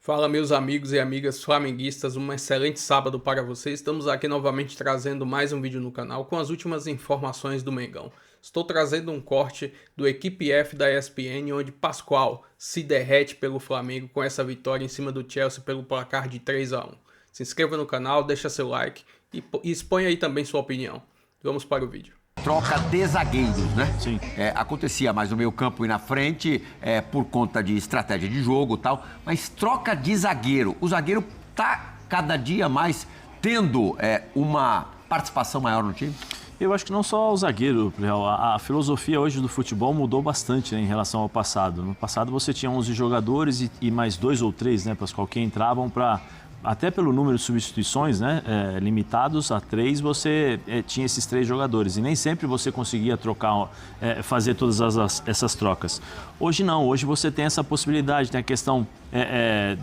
Fala, meus amigos e amigas flamenguistas, um excelente sábado para vocês. Estamos aqui novamente trazendo mais um vídeo no canal com as últimas informações do Mengão. Estou trazendo um corte do Equipe F da ESPN, onde Pascoal se derrete pelo Flamengo com essa vitória em cima do Chelsea pelo placar de 3-1. Se inscreva no canal, deixa seu like e exponha aí também sua opinião. Vamos para o vídeo. Troca de zagueiros, né? Sim. Acontecia mais no meio campo e na frente, por conta de estratégia de jogo e tal, mas troca de zagueiro. O zagueiro tá cada dia mais tendo uma participação maior no time? Eu acho que não só o zagueiro, a filosofia hoje do futebol mudou bastante, né, em relação ao passado. No passado você tinha 11 jogadores e mais 2 ou 3, né, Pascoal, que entravam para... Até pelo número de substituições, né, limitados a 3, você tinha esses 3 jogadores. E nem sempre você conseguia trocar, fazer todas essas trocas. Hoje não, hoje você tem essa possibilidade, tem a questão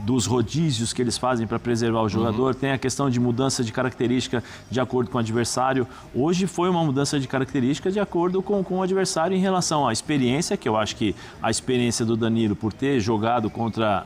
dos rodízios que eles fazem para preservar o jogador, tem a questão de mudança de característica de acordo com o adversário. Hoje foi uma mudança de característica de acordo com o adversário em relação à experiência, que eu acho que a experiência do Danilo por ter jogado contra,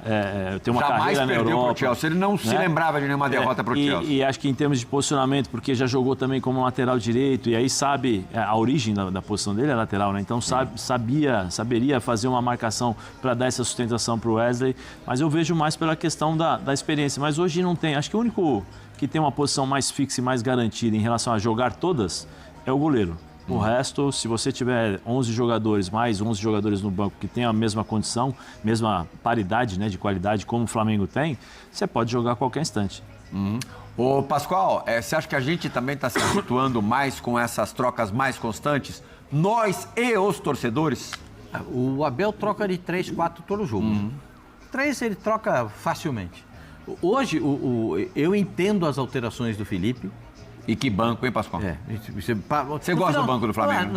ter uma carreira na Europa. Jamais perdeu pro Chelsea, ele não se lembrava de nenhuma derrota pro Chelsea. E acho que em termos de posicionamento, porque já jogou também como lateral direito, e aí sabe a origem da posição dele é lateral, né? Então saberia fazer uma marcação para dar essa sustentação para o Wesley, mas eu vejo mais pela questão da experiência. Mas hoje não tem, acho que o único que tem uma posição mais fixa e mais garantida em relação a jogar todas é o goleiro. O resto, se você tiver 11 jogadores, mais 11 jogadores no banco que tem a mesma condição, mesma paridade, né, de qualidade como o Flamengo tem, você pode jogar a qualquer instante. Ô Pascoal, você acha que a gente também está se habituando mais com essas trocas mais constantes? Nós e os torcedores? O Abel troca de 3, 4 todo jogo. 3 ele troca facilmente. Hoje, eu entendo as alterações do Felipe. E que banco, hein, Pascoal? Você gosta do banco do Flamengo?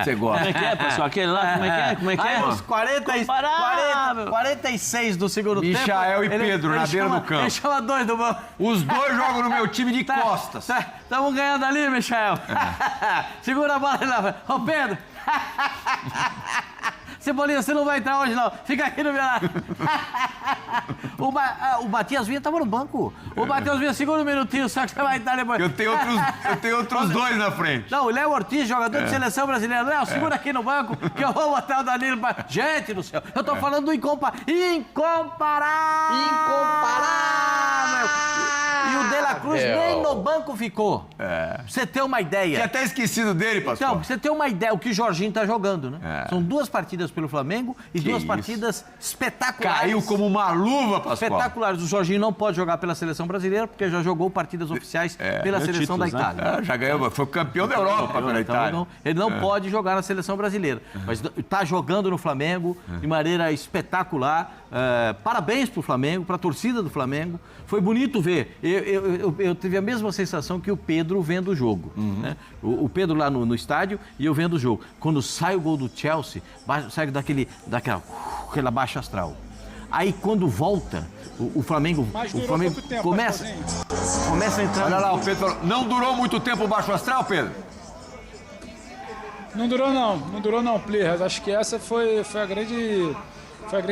Você gosta. Como é que é, pessoal? Aquele lá, como é que é? Aí, os 46 do segundo tempo... Michael e Pedro na beira do campo. Ele chama 2 do banco. Os 2 jogam no meu time de costas. Estamos ganhando ali, Michael. Segura a bola lá. Ô, Pedro. Cebolinha, você não vai entrar hoje, não. Fica aqui no meu lado. O Matias Vinha estava no banco. O Matias Vinha, segura um minutinho, só que você vai entrar depois. Eu tenho outros 2 na frente. Não, o Léo Ortiz, jogador de seleção brasileira. Léo, segura aqui no banco, que eu vou botar o Danilo pra... Gente do céu, eu tô falando do incomparável. E o De La Cruz nem no banco ficou. Pra você ter uma ideia. Tinha até esquecido dele, Pascoal. Então, pra você ter uma ideia, o que o Jorginho tá jogando, né? São 2 partidas pelo Flamengo e 2 partidas espetaculares. Caiu como uma luva, Pascoal. Espetaculares. O Jorginho não pode jogar pela seleção brasileira porque já jogou partidas oficiais pela seleção da Itália. Já ganhou, foi campeão da Europa pela Itália. Ele não pode jogar na seleção brasileira, mas está jogando no Flamengo de maneira espetacular. Parabéns para o Flamengo, para a torcida do Flamengo. Foi bonito ver. Eu tive a mesma sensação que o Pedro vendo o jogo. Né? O Pedro lá no estádio e eu vendo o jogo. Quando sai o gol do Chelsea, sai daquela baixa astral. Aí quando volta, o Flamengo começa a entrar... Olha lá, o Pedro falou, não durou muito tempo o baixo astral, Pedro? Não durou não, Players. Acho que essa foi a grande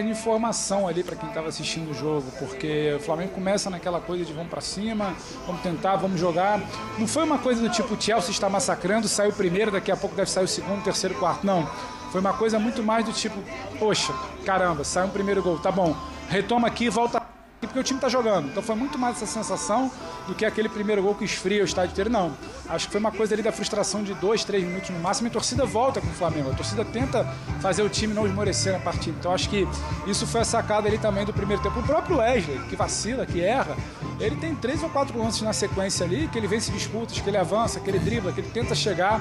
informação ali para quem estava assistindo o jogo, porque o Flamengo começa naquela coisa de vamos para cima, vamos tentar, vamos jogar. Não foi uma coisa do tipo o Chelsea está massacrando, saiu o primeiro, daqui a pouco deve sair o segundo, terceiro, quarto. Não, foi uma coisa muito mais do tipo, poxa, caramba, saiu o primeiro gol, tá bom, retoma aqui, volta aqui, porque o time tá jogando. Então foi muito mais essa sensação do que aquele primeiro gol que esfria o estádio inteiro. Não, acho que foi uma coisa ali da frustração de 2, 3 minutos no máximo, e a torcida volta com o Flamengo, a torcida tenta fazer o time não esmorecer na partida. Então acho que isso foi a sacada ali também do primeiro tempo. O próprio Wesley, que vacila, que erra, ele tem 3 ou 4 lances na sequência ali, que ele vence disputas, que ele avança, que ele dribla, que ele tenta chegar.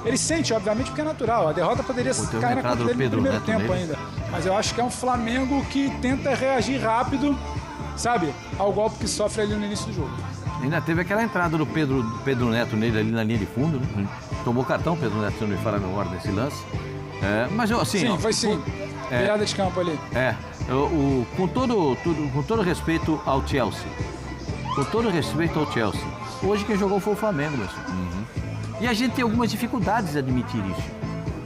Ele sente, obviamente, porque é natural. A derrota poderia cair na conta dele no primeiro tempo ainda. Mas eu acho que é um Flamengo que tenta reagir rápido, sabe, ao golpe que sofre ali no início do jogo. Ainda teve aquela entrada do Pedro Neto nele ali na linha de fundo, né? Tomou cartão, Pedro Neto, se não me falha a memória nesse lance. Mas eu, assim... Sim, foi sim. Virada de campo ali. Com todo respeito ao Chelsea. Com todo respeito ao Chelsea. Hoje quem jogou foi o Flamengo, meu senhor. E a gente tem algumas dificuldades de admitir isso.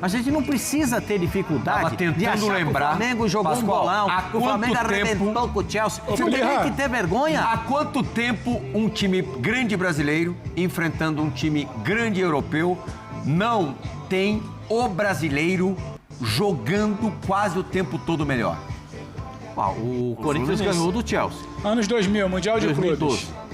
A gente não precisa ter dificuldade Tava tentando de achar lembrar, que o Flamengo jogou Pascoal, um bolão, há que o Flamengo quanto arrebentou tempo- com o Chelsea. Você Plirra, tem que ter vergonha. Há quanto tempo um time grande brasileiro enfrentando um time grande europeu não tem o brasileiro jogando quase o tempo todo melhor? O Corinthians Fluminense. ganhou do Chelsea. Anos 2000, Mundial de 2012. Clubes.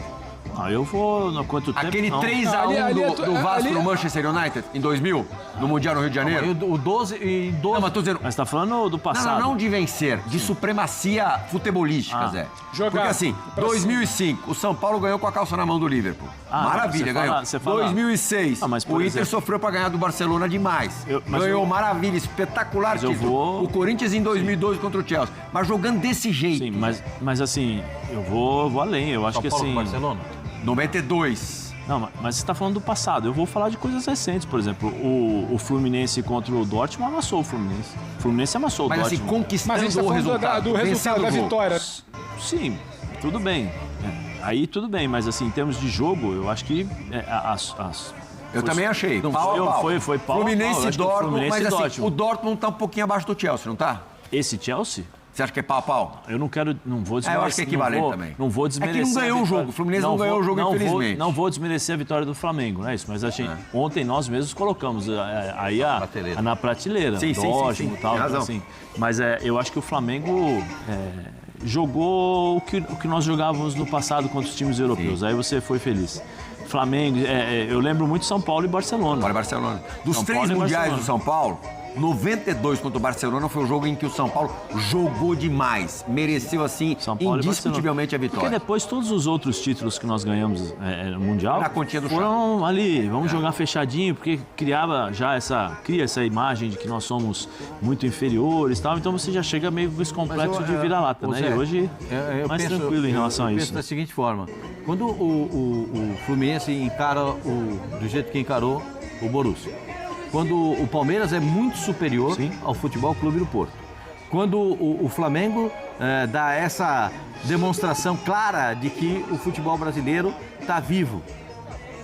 Eu vou no quanto tempo. Aquele não. 3x1 ali é do Vasco ali- no Manchester United, em 2000, no Mundial no Rio de Janeiro. O 12 e 12. Não, mas tô dizendo... Mas tá falando do passado. Não de vencer, de supremacia futebolística, Zé. Jogar. Porque assim, Pra 2005, o São Paulo ganhou com a calça na mão do Liverpool. Maravilha, você ganhou. fala- você fala- 2006, mas, por o Inter exemplo- sofreu pra ganhar do Barcelona demais. Ganhou maravilha, espetacular Mas eu título. vou- O Corinthians em 2002 contra o Chelsea. Mas jogando desse jeito. Sim, mas assim, eu vou além. Eu acho São que Paulo assim. com Barcelona. 92. Não, mas você está falando do passado. Eu vou falar de coisas recentes, por exemplo, o Fluminense contra o Dortmund amassou o Fluminense. O Fluminense amassou Mas o assim, Dortmund. conquistando Mas a gente tá o falando resultado. do resultado vencendo da o jogo. vitória. Sim, tudo bem. Aí tudo bem, mas assim, em termos de jogo, eu acho que Eu também achei. Não, Pau a pau. foi pau a pau. Fluminense Eu e acho que o Dortmund, Fluminense mas e assim, Dortmund. o Dortmund tá um pouquinho abaixo do Chelsea, não tá? Esse Chelsea, Você acha que é pau a pau? eu não vou desmerecer. eu acho que é equivalente também. Não vou É que não desmerecer. ganhou a o vitória. jogo. O Fluminense não ganhou o jogo, infelizmente. Não vou desmerecer a vitória do Flamengo, não é isso? Mas assim, ontem nós mesmos colocamos aí Prateleira. na prateleira. Sim, Dortmund sim. e tal. Tem Então, razão. assim, mas eu acho que o Flamengo jogou o que nós jogávamos no passado contra os times europeus. Aí você foi feliz. Flamengo, eu lembro muito São Paulo e Barcelona. Olha, Barcelona. Dos São 3 Paulo e mundiais Barcelona. do São Paulo, 92 contra o Barcelona foi o jogo em que o São Paulo jogou demais. Mereceu, assim, São Paulo e indiscutivelmente a Barcelona. vitória. Porque depois todos os outros títulos que nós ganhamos no Mundial Na continha do foram ali, vamos jogar fechadinho, porque cria essa imagem de que nós somos muito inferiores e tal, então você já chega meio com esse complexo de vira-lata, né? Zé, E hoje, mais tranquilo em relação a eu isso. penso da seguinte forma, quando o Fluminense encara do jeito que encarou o Borussia, quando o Palmeiras é muito superior Sim. ao Futebol Clube do Porto, quando o Flamengo dá essa demonstração clara de que o futebol brasileiro está vivo.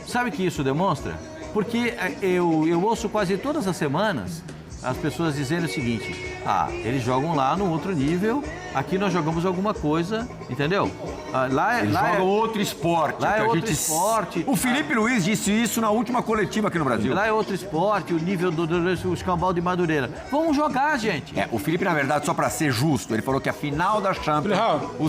Sabe o que isso demonstra? Porque eu ouço quase todas as semanas as pessoas dizendo o seguinte: eles jogam lá no outro nível, aqui nós jogamos alguma coisa, entendeu? Eles jogam outro esporte. lá que é a outro gente- esporte. O Felipe Luiz disse isso na última coletiva aqui no Brasil. Lá é outro esporte, o nível do escambau de Madureira. Vamos jogar, gente. O Felipe, na verdade, só pra ser justo, ele falou que a final da Champions, Plirra. o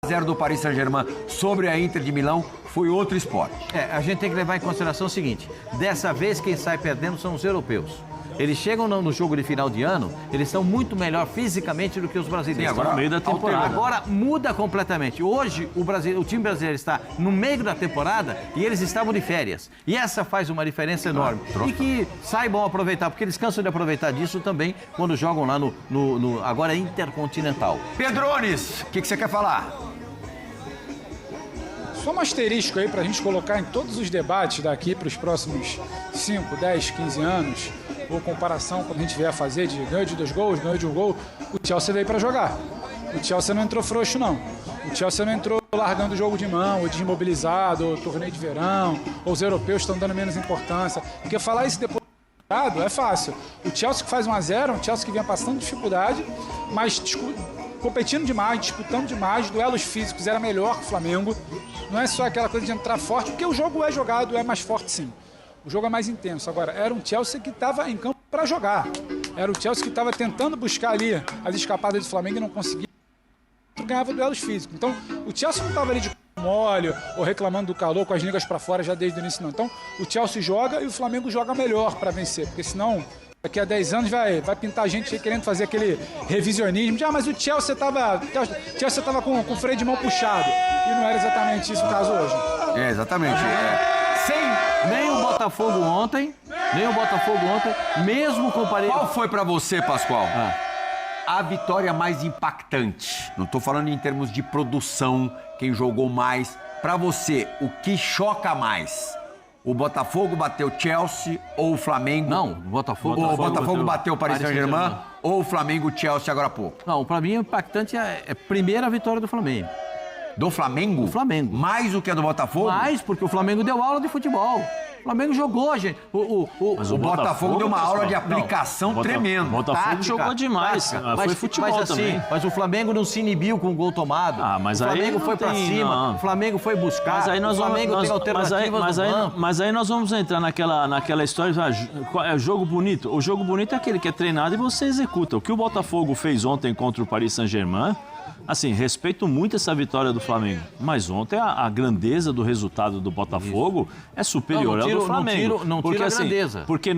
5x0 do Paris Saint-Germain sobre a Inter de Milão foi outro esporte. A gente tem que levar em consideração o seguinte: dessa vez quem sai perdendo são os europeus. Eles chegam no jogo de final de ano, eles estão muito melhor fisicamente do que os brasileiros. Sim, agora no meio da temporada. Agora muda completamente. Hoje o time brasileiro está no meio da temporada e eles estavam de férias. E essa faz uma diferença enorme. E que saibam aproveitar, porque eles cansam de aproveitar disso também quando jogam lá no agora Intercontinental. Pedrones, o que você quer falar? Só um asterisco aí pra gente colocar em todos os debates daqui para os próximos 5, 10, 15 anos, ou comparação quando a gente vier a fazer de ganho de 2 gols, ganho de 1 gol, o Chelsea veio para jogar. O Chelsea não entrou frouxo, não. O Chelsea não entrou largando o jogo de mão, ou desmobilizado, ou torneio de verão, ou os europeus estão dando menos importância. Porque falar isso depois é fácil. O Chelsea que faz 1-0, um Chelsea que vinha passando dificuldade, mas competindo demais, disputando demais, duelos físicos era melhor que o Flamengo. Não é só aquela coisa de entrar forte, porque o jogo é jogado, é mais forte sim. O jogo é mais intenso. Agora, era um Chelsea que estava em campo para jogar. Era o Chelsea que estava tentando buscar ali as escapadas do Flamengo e não conseguia. Ganhava duelos físicos. Então, o Chelsea não estava ali de mole ou reclamando do calor com as línguas para fora já desde o início, não. Então, o Chelsea joga e o Flamengo joga melhor para vencer, porque senão daqui a 10 anos vai pintar a gente querendo fazer aquele revisionismo de mas o Chelsea estava com o freio de mão puxado. E não era exatamente isso o caso hoje. Exatamente. Nem o Botafogo ontem, mesmo com o Paris. Qual foi pra você, Pascoal? A vitória mais impactante? Não tô falando em termos de produção, quem jogou mais. Pra você, o que choca mais? O Botafogo bateu o Chelsea ou o Flamengo? Não, o Botafogo. O Botafogo bateu o Paris Saint-Germain ou o Flamengo o Chelsea agora há pouco? Não, para mim o impactante é primeiro a vitória do Flamengo. Do Flamengo? Do Flamengo. Mais do que a do Botafogo? Mais, porque o Flamengo deu aula de futebol. O Flamengo jogou, gente. Mas o Botafogo deu uma aula de aplicação tremenda. O Botafogo tática, jogou demais. Foi futebol mas, também. Mas o Flamengo não se inibiu com o gol tomado. Mas o Flamengo aí foi pra cima. Não. O Flamengo foi buscar. Mas aí nós o Flamengo tem alternativas no banco. mas aí nós vamos entrar naquela história. É jogo bonito. O jogo bonito é aquele que é treinado e você executa. O que o Botafogo fez ontem contra o Paris Saint-Germain, assim, respeito muito essa vitória do Flamengo. Mas ontem a grandeza do resultado do Botafogo é superior ao do Flamengo. Não tira a grandeza. Assim, porque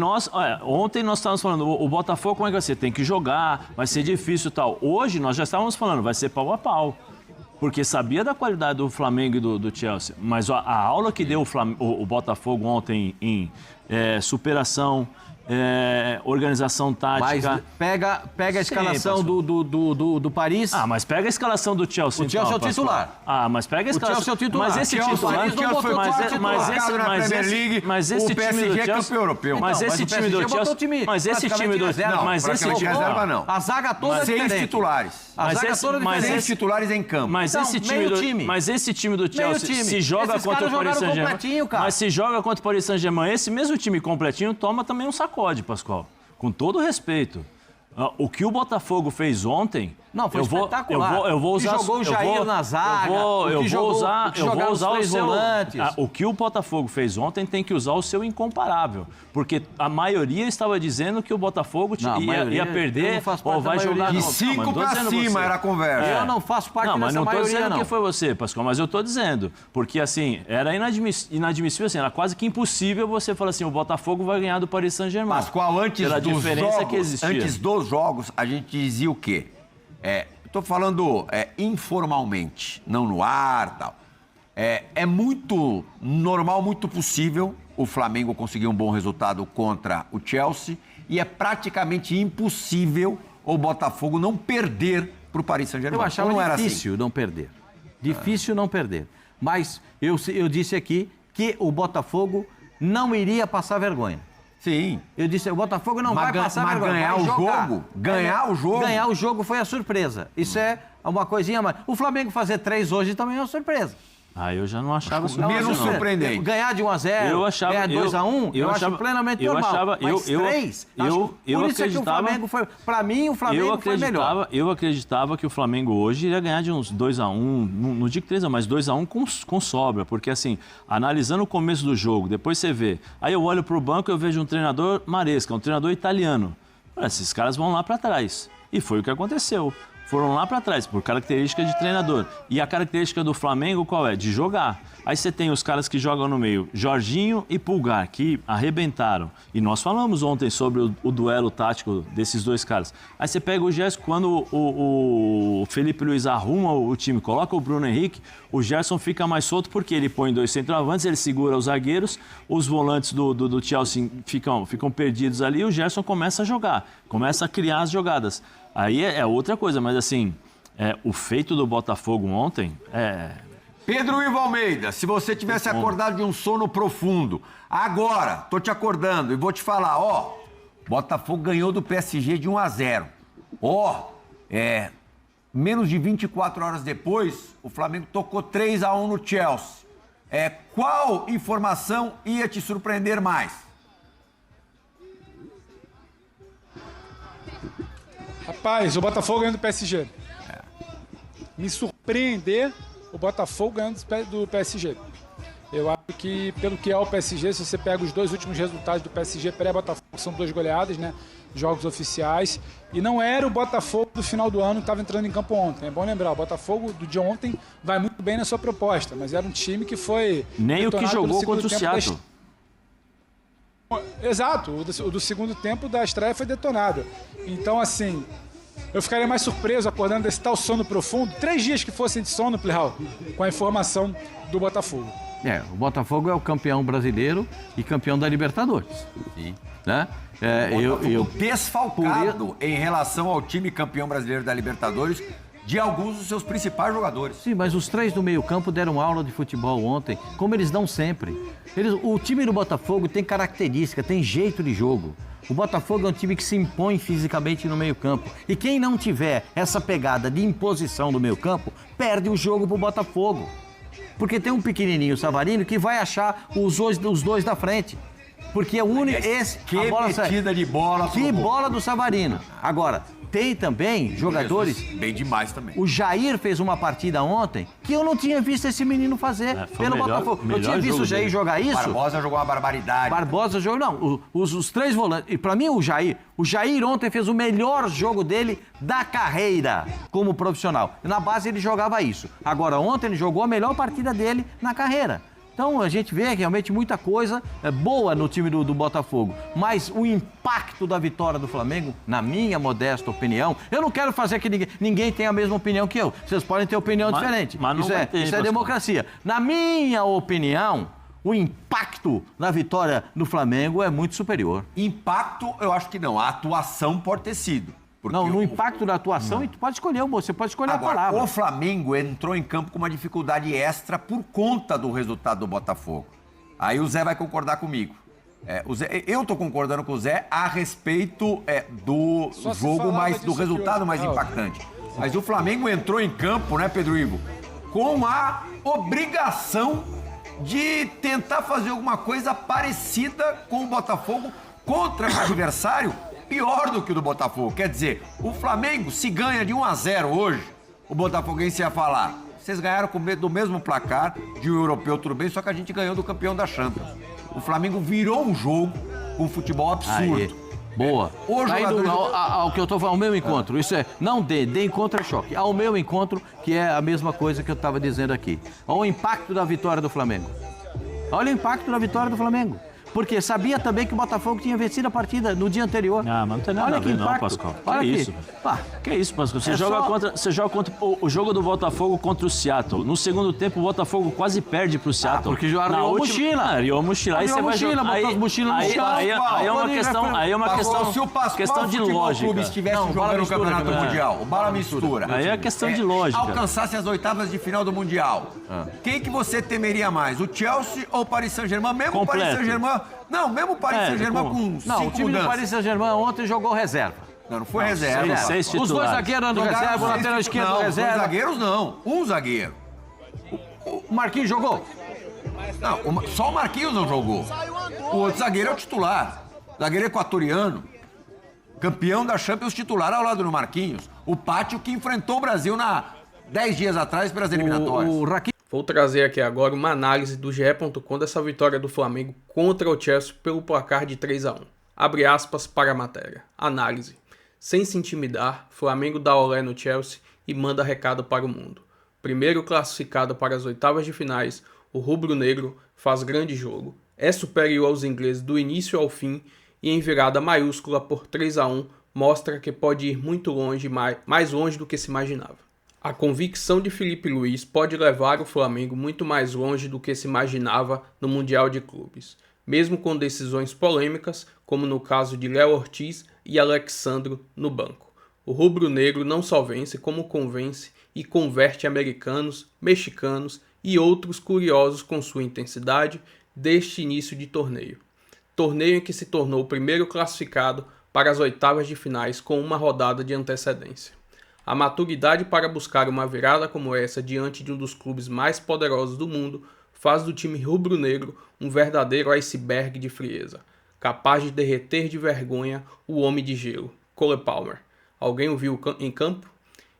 ontem nós estávamos falando, o Botafogo, como é que vai ser? Tem que jogar, vai ser difícil e tal. Hoje nós já estávamos falando, vai ser pau a pau. Porque sabia da qualidade do Flamengo e do Chelsea. Mas a aula que deu o Botafogo ontem em superação, organização tática. Mas pega a escalação do Paris. Mas pega a escalação do Chelsea. O Chelsea é o titular. Mas pega a escalação. O Chelsea é o titular. Mas esse titular. Mas esse time do Chelsea. Europeu. Mas esse time do Chelsea. Mas esse time do reserva não. A zaga toda é diferente. 6 titulares. A zaga toda é diferente. 6 titulares em campo. Mas esse time do Chelsea se joga contra o Paris Saint-Germain. Mas se joga contra o Paris Saint-Germain, esse mesmo time completinho toma também um sacode, Pascoal. Com todo respeito. O que o Botafogo fez ontem... Não, foi espetacular. Eu vou usar... Que jogou o Jair na zaga. Eu vou usar o seu... volantes. O que o Botafogo fez ontem tem que usar o seu incomparável. Porque a maioria estava dizendo que o Botafogo ia perder ou vai jogar... De 5 pra cima era a conversa. Eu não faço parte dessa maioria, não. Mas não estou dizendo que foi você, Pascoal, mas eu estou dizendo. Porque, assim, era inadmissível, assim, era quase que impossível você falar assim, o Botafogo vai ganhar do Paris Saint-Germain. Pascoal, antes dos jogos, a gente dizia o quê? Estou falando informalmente, não no ar e tal. É muito normal, muito possível o Flamengo conseguir um bom resultado contra o Chelsea e é praticamente impossível o Botafogo não perder para o Paris Saint-Germain. Eu achava difícil não perder. Difícil não perder. Mas eu disse aqui que o Botafogo não iria passar vergonha. Sim. Eu disse, o Botafogo não vai passar vergonha. Ganhar o jogo foi a surpresa. Isso é uma coisinha mais. O Flamengo fazer 3 hoje também é uma surpresa. Eu já não achava menos surpreendente. Ganhar de 1-0, ganhar 2-1, eu acho plenamente normal. Mas 3, por isso é que o Flamengo foi... Para mim, o Flamengo foi melhor. Eu acreditava que o Flamengo hoje iria ganhar de uns 2-1, não digo 3-1, mas 2-1 com sobra. Porque, assim, analisando o começo do jogo, depois você vê... Aí eu olho para o banco e eu vejo um treinador Maresca, um treinador italiano. Esses caras vão lá para trás. E foi o que aconteceu. Foram lá para trás, por característica de treinador. E a característica do Flamengo qual é? De jogar. Aí você tem os caras que jogam no meio, Jorginho e Pulgar, que arrebentaram. E nós falamos ontem sobre o duelo tático desses dois caras. Aí você pega o Gerson, quando o Felipe Luiz arruma o time, coloca o Bruno Henrique, o Gerson fica mais solto porque ele põe 2 centroavantes, ele segura os zagueiros, os volantes do Chelsea ficam perdidos ali e o Gerson começa a jogar, começa a criar as jogadas. Aí é outra coisa, mas assim, o feito do Botafogo ontem Pedro Ivo Almeida, se você tivesse acordado de um sono profundo, agora, tô te acordando e vou te falar, Botafogo ganhou do PSG de 1-0. Menos de 24 horas depois, o Flamengo tocou 3-1 no Chelsea. Qual informação ia te surpreender mais? Rapaz, o Botafogo ganhando do PSG. Me surpreender o Botafogo ganhando do PSG. Eu acho que, pelo que é o PSG, se você pega os 2 últimos resultados do PSG pré-Botafogo, são 2 goleadas, né? Jogos oficiais. E não era o Botafogo do final do ano que estava entrando em campo ontem. É bom lembrar, o Botafogo do de ontem vai muito bem na sua proposta, mas era um time que foi... Nem o que jogou contra o Seattle. Exato, o do segundo tempo da estreia foi detonado. Então, assim, eu ficaria mais surpreso acordando desse tal sono profundo, 3 dias que fossem de sono, Plihal, com a informação do Botafogo. O Botafogo é o campeão brasileiro e campeão da Libertadores. Sim. Né? Desfalcado em relação ao time campeão brasileiro da Libertadores de alguns dos seus principais jogadores. Sim, mas os 3 do meio-campo deram aula de futebol ontem, como eles dão sempre. O time do Botafogo tem característica, tem jeito de jogo. O Botafogo é um time que se impõe fisicamente no meio-campo. E quem não tiver essa pegada de imposição no meio-campo, perde o jogo pro Botafogo. Porque tem um pequenininho Savarino que vai achar os dois da frente. Porque é o único. Que metida de bola. Que bola do Savarino. Agora, tem também jogadores. Bem demais também. O Jair fez uma partida ontem que eu não tinha visto esse menino fazer pelo Botafogo. Eu tinha visto o Jair jogar isso. Barbosa jogou uma barbaridade. Barbosa jogou. Não, os três volantes. E pra mim, o Jair ontem fez o melhor jogo dele da carreira como profissional. Na base ele jogava isso. Agora, ontem ele jogou a melhor partida dele na carreira. Então a gente vê realmente muita coisa boa no time do Botafogo. Mas o impacto da vitória do Flamengo, na minha modesta opinião, eu não quero fazer que ninguém tenha a mesma opinião que eu. Vocês podem ter opinião diferente. Mas isso é democracia. Na minha opinião, o impacto na vitória do Flamengo é muito superior. Impacto, eu acho que não. A atuação pode ter sido. Não, no impacto da atuação, você pode escolher a palavra. O Flamengo entrou em campo com uma dificuldade extra por conta do resultado do Botafogo. Aí o Zé vai concordar comigo. Eu estou concordando com o Zé a respeito do jogo do resultado mais impactante. Mas o Flamengo entrou em campo, né, Pedro Ivo, com a obrigação de tentar fazer alguma coisa parecida com o Botafogo contra o adversário pior do que o do Botafogo. Quer dizer, o Flamengo, se ganha de 1-0 hoje, o botafoguense ia falar: vocês ganharam do mesmo placar de um europeu, tudo bem, só que a gente ganhou do campeão da Champions. O Flamengo virou um jogo com futebol absurdo. Aí. Boa. Ao que eu tô falando, ao meu encontro, isso não dê encontro é choque. Ao meu encontro, que é a mesma coisa que eu estava dizendo aqui. Olha o impacto da vitória do Flamengo. Olha o impacto da vitória do Flamengo. Porque sabia também que o Botafogo tinha vencido a partida no dia anterior. Ah, mas não tem nada a ver não, Pascoal. Olha que isso. Que isso, Pascoal? Você joga contra o jogo do Botafogo contra o Seattle. No segundo tempo, o Botafogo quase perde pro Seattle. Porque arriou a mochila. Arriou a mochila. Aí você vai jogar. Botou as mochilas no chão. Aí é uma questão de lógica. Se o clube estivesse jogando no Campeonato Mundial, o Bala mistura. Aí é questão de lógica. Alcançasse as oitavas de final do Mundial. Quem que você temeria mais? O Chelsea ou o Paris Saint-Germain? Mesmo o Paris Saint-Germain... Não, mesmo o Paris Saint-Germain com 5 mudanças. Não, o time do Paris Saint-Germain ontem jogou reserva. Não foi reserva. Os dois zagueiros andam reserva, o lateral esquerdo reserva. Dois zagueiros não, um zagueiro. O Marquinhos jogou? Não, só o Marquinhos não jogou. O outro zagueiro é o titular. Zagueiro equatoriano. Campeão da Champions titular ao lado do Marquinhos. O Pátio que enfrentou o Brasil 10 dias atrás pelas eliminatórias. Vou trazer aqui agora uma análise do GE.com dessa vitória do Flamengo contra o Chelsea pelo placar de 3-1. Abre aspas para a matéria. Análise. Sem se intimidar, Flamengo dá olé no Chelsea e manda recado para o mundo. Primeiro classificado para as oitavas de finais, o rubro-negro faz grande jogo. É superior aos ingleses do início ao fim e em virada maiúscula por 3-1 mostra que pode ir muito longe, mais longe do que se imaginava. A convicção de Felipe Luiz pode levar o Flamengo muito mais longe do que se imaginava no Mundial de Clubes, mesmo com decisões polêmicas, como no caso de Léo Ortiz e Alexandro no banco. O rubro-negro não só vence, como convence e converte americanos, mexicanos e outros curiosos com sua intensidade deste início de torneio. Torneio em que se tornou o primeiro classificado para as oitavas de finais com uma rodada de antecedência. A maturidade para buscar uma virada como essa diante de um dos clubes mais poderosos do mundo faz do time rubro-negro um verdadeiro iceberg de frieza, capaz de derreter de vergonha o homem de gelo, Cole Palmer. Alguém o viu em campo?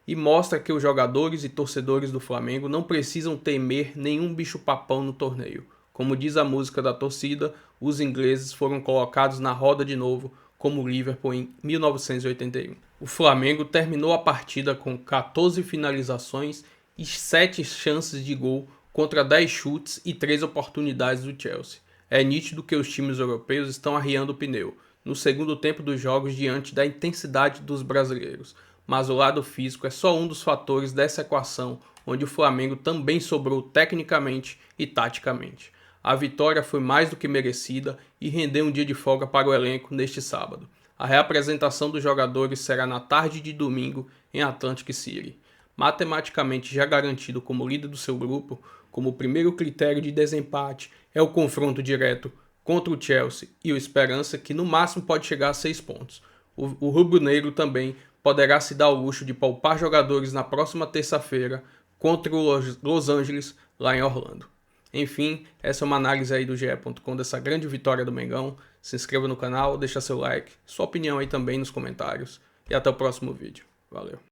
E mostra que os jogadores e torcedores do Flamengo não precisam temer nenhum bicho-papão no torneio. Como diz a música da torcida, os ingleses foram colocados na roda de novo, como o Liverpool em 1981. O Flamengo terminou a partida com 14 finalizações e 7 chances de gol contra 10 chutes e 3 oportunidades do Chelsea. É nítido que os times europeus estão arriando o pneu no segundo tempo dos jogos diante da intensidade dos brasileiros, mas o lado físico é só um dos fatores dessa equação onde o Flamengo também sobrou tecnicamente e taticamente. A vitória foi mais do que merecida e rendeu um dia de folga para o elenco neste sábado. A reapresentação dos jogadores será na tarde de domingo em Atlantic City. Matematicamente já garantido como líder do seu grupo, como primeiro critério de desempate é o confronto direto contra o Chelsea e o Esperança, que no máximo pode chegar a 6 pontos. O rubro-negro também poderá se dar o luxo de poupar jogadores na próxima terça-feira contra o Los Angeles, lá em Orlando. Enfim, essa é uma análise aí do GE.com dessa grande vitória do Mengão. Se inscreva no canal, deixa seu like, sua opinião aí também nos comentários e até o próximo vídeo. Valeu!